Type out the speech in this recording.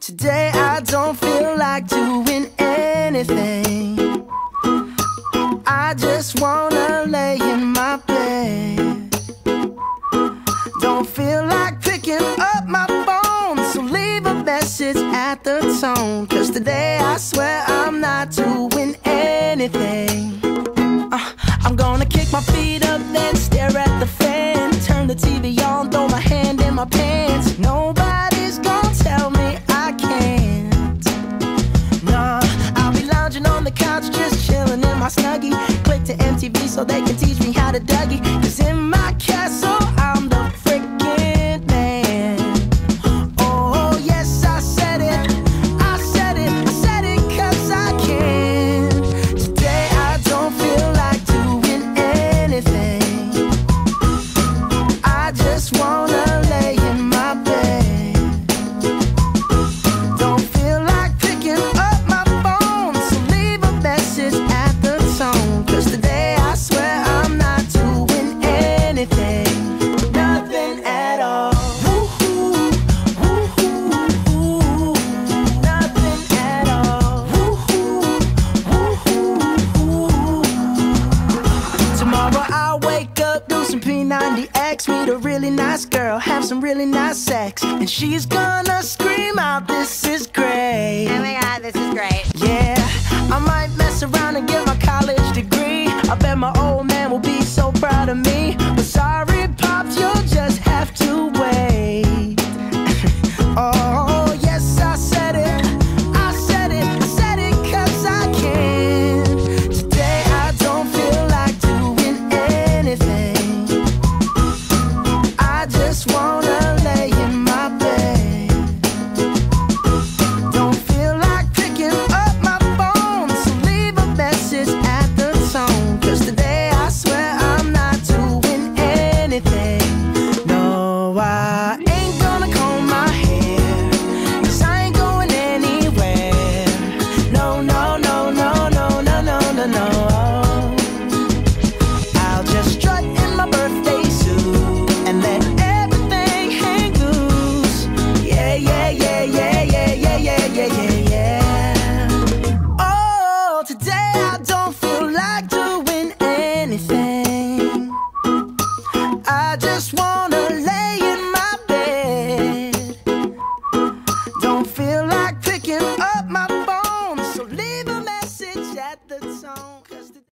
Today I don't feel like doing anything. I just wanna lay in my bed. Don't feel like picking up my phone, so leave a message at the tone. 'Cause today I swear I'm not doing anything. I'm gonna kick my feet up, then stare at the fan. Turn the TV on, throw my hand in my pants. Nobody's gonna tell me I can't. Nah, I'll be lounging on the couch, just chilling in my Snuggie. Click to MTV so they can teach me how to Dougie. 'Cause in my castle, I'm the freaking man. Oh, yes, I said it. I said it. I said it 'cause I can. Today I don't feel like doing anything. I just wanna lay in my bed. Don't feel like picking up my phone, so leave a message at the tone. 'Cause today I swear I'm not doing anything. Nothing at all. Woo-hoo, woo-hoo, nothing at all. Woo-hoo, woo-hoo. Tomorrow I'll wake up, do some P90X, meet a really nice girl, have some really nice sex, and she's gonna scream out, "This is great." Oh my god, this is great. Yeah, I might mess around and get my college degree. I bet my old man will be so proud of me. But sorry,